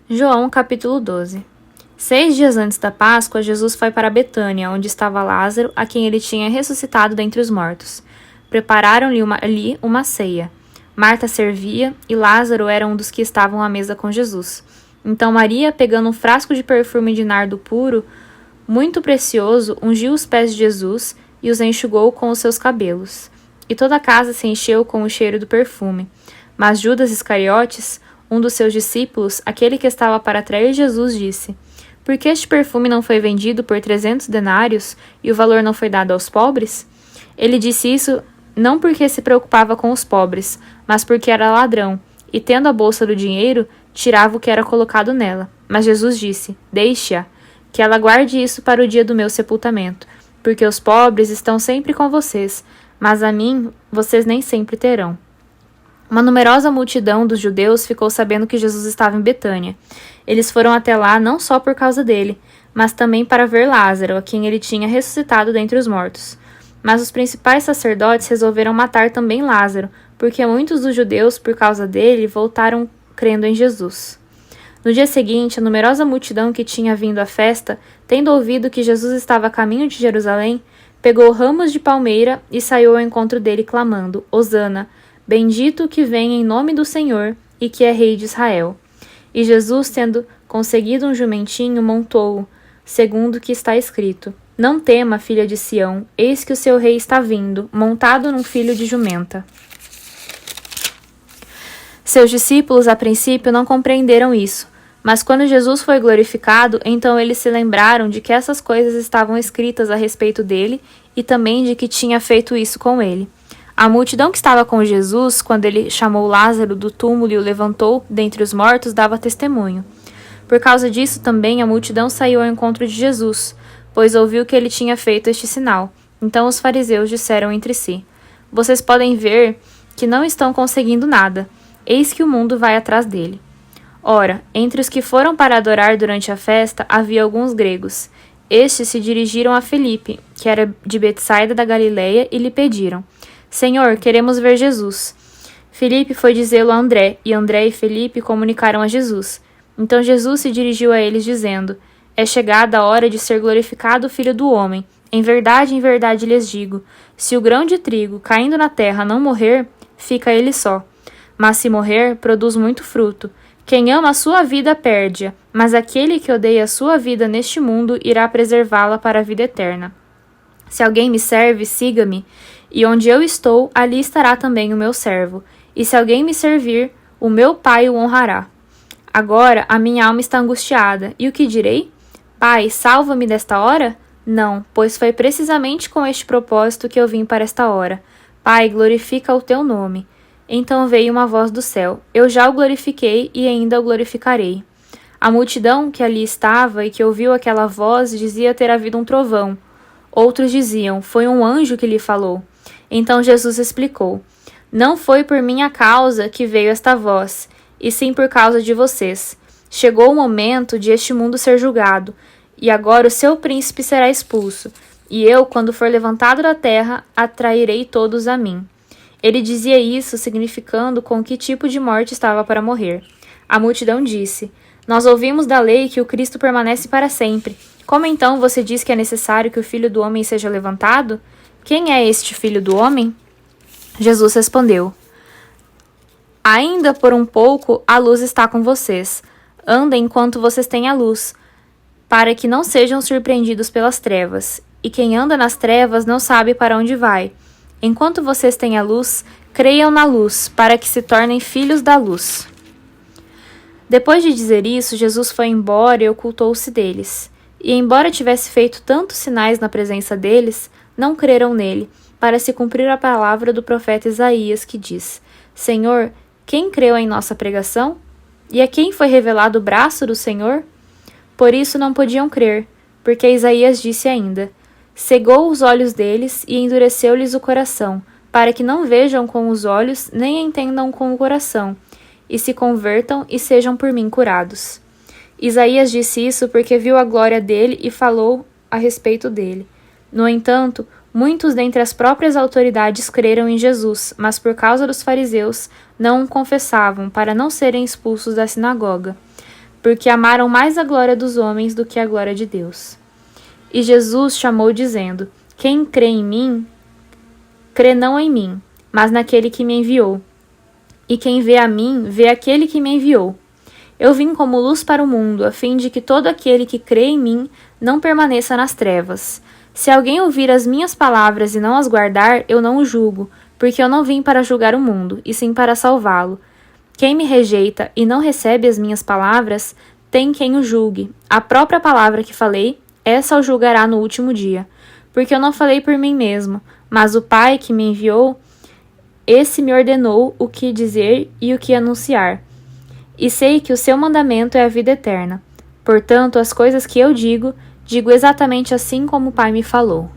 João capítulo 12. 6 dias antes da Páscoa, Jesus foi para Betânia, onde estava Lázaro, a quem ele tinha ressuscitado dentre os mortos. Prepararam-lhe ali uma ceia. Marta servia, e Lázaro era um dos que estavam à mesa com Jesus. Então Maria, pegando um frasco de perfume de nardo puro, muito precioso, ungiu os pés de Jesus e os enxugou com os seus cabelos. E toda a casa se encheu com o cheiro do perfume. Mas Judas Iscariotes, um dos seus discípulos, aquele que estava para trair Jesus, disse: Por que este perfume não foi vendido por 300 denários e o valor não foi dado aos pobres? Ele disse isso não porque se preocupava com os pobres, mas porque era ladrão, e tendo a bolsa do dinheiro, tirava o que era colocado nela. Mas Jesus disse: Deixe-a, que ela guarde isso para o dia do meu sepultamento, porque os pobres estão sempre com vocês, mas a mim vocês nem sempre terão. Uma numerosa multidão dos judeus ficou sabendo que Jesus estava em Betânia. Eles foram até lá não só por causa dele, mas também para ver Lázaro, a quem ele tinha ressuscitado dentre os mortos. Mas os principais sacerdotes resolveram matar também Lázaro, porque muitos dos judeus, por causa dele, voltaram crendo em Jesus. No dia seguinte, a numerosa multidão que tinha vindo à festa, tendo ouvido que Jesus estava a caminho de Jerusalém, pegou ramos de palmeira e saiu ao encontro dele clamando: Hosana! Bendito o que vem em nome do Senhor e que é rei de Israel. E Jesus, tendo conseguido um jumentinho, montou-o, segundo o que está escrito: Não tema, filha de Sião, eis que o seu rei está vindo, montado num filho de jumenta. Seus discípulos, a princípio, não compreenderam isso, mas quando Jesus foi glorificado, então eles se lembraram de que essas coisas estavam escritas a respeito dele e também de que tinha feito isso com ele. A multidão que estava com Jesus, quando ele chamou Lázaro do túmulo e o levantou dentre os mortos, dava testemunho. Por causa disso também a multidão saiu ao encontro de Jesus, pois ouviu que ele tinha feito este sinal. Então os fariseus disseram entre si: Vocês podem ver que não estão conseguindo nada. Eis que o mundo vai atrás dele. Ora, entre os que foram para adorar durante a festa, havia alguns gregos. Estes se dirigiram a Filipe, que era de Betsaida da Galileia, e lhe pediram: Senhor, queremos ver Jesus. Filipe foi dizê-lo a André, e André e Filipe comunicaram a Jesus. Então Jesus se dirigiu a eles, dizendo: É chegada a hora de ser glorificado o Filho do Homem. Em verdade lhes digo, se o grão de trigo caindo na terra não morrer, fica ele só. Mas se morrer, produz muito fruto. Quem ama a sua vida perde-a, mas aquele que odeia a sua vida neste mundo irá preservá-la para a vida eterna. Se alguém me serve, siga-me, e onde eu estou, ali estará também o meu servo. E se alguém me servir, o meu Pai o honrará. Agora a minha alma está angustiada, e o que direi? Pai, salva-me desta hora? Não, pois foi precisamente com este propósito que eu vim para esta hora. Pai, glorifica o teu nome. Então veio uma voz do céu: Eu já o glorifiquei e ainda o glorificarei. A multidão que ali estava e que ouviu aquela voz dizia ter havido um trovão. Outros diziam: Foi um anjo que lhe falou. Então Jesus explicou: Não foi por minha causa que veio esta voz, e sim por causa de vocês. Chegou o momento de este mundo ser julgado, e agora o seu príncipe será expulso, e eu, quando for levantado da terra, atrairei todos a mim. Ele dizia isso significando com que tipo de morte estava para morrer. A multidão disse: Nós ouvimos da lei que o Cristo permanece para sempre. Como então você diz que é necessário que o Filho do Homem seja levantado? Quem é este Filho do Homem? Jesus respondeu: Ainda por um pouco a luz está com vocês. Andem enquanto vocês têm a luz, para que não sejam surpreendidos pelas trevas. E quem anda nas trevas não sabe para onde vai. Enquanto vocês têm a luz, creiam na luz, para que se tornem filhos da luz. Depois de dizer isso, Jesus foi embora e ocultou-se deles. E embora tivesse feito tantos sinais na presença deles, não creram nele, para se cumprir a palavra do profeta Isaías, que diz: Senhor, quem creu em nossa pregação? E a quem foi revelado o braço do Senhor? Por isso não podiam crer, porque Isaías disse ainda: Cegou os olhos deles e endureceu-lhes o coração, para que não vejam com os olhos, nem entendam com o coração, e se convertam e sejam por mim curados. Isaías disse isso porque viu a glória dele e falou a respeito dele. No entanto, muitos dentre as próprias autoridades creram em Jesus, mas por causa dos fariseus não o confessavam, para não serem expulsos da sinagoga. porque amaram mais a glória dos homens do que a glória de Deus. E Jesus chamou, dizendo: Quem crê em mim, crê não em mim, mas naquele que me enviou. E quem vê a mim, vê aquele que me enviou. Eu vim como luz para o mundo, a fim de que todo aquele que crê em mim não permaneça nas trevas. Se alguém ouvir as minhas palavras e não as guardar, eu não o julgo, porque eu não vim para julgar o mundo, e sim para salvá-lo. Quem me rejeita e não recebe as minhas palavras, tem quem o julgue. A própria palavra que falei, essa o julgará no último dia. Porque eu não falei por mim mesmo, mas o Pai que me enviou, esse me ordenou o que dizer e o que anunciar. E sei que o seu mandamento é a vida eterna. Portanto, as coisas que eu digo, digo exatamente assim como o Pai me falou.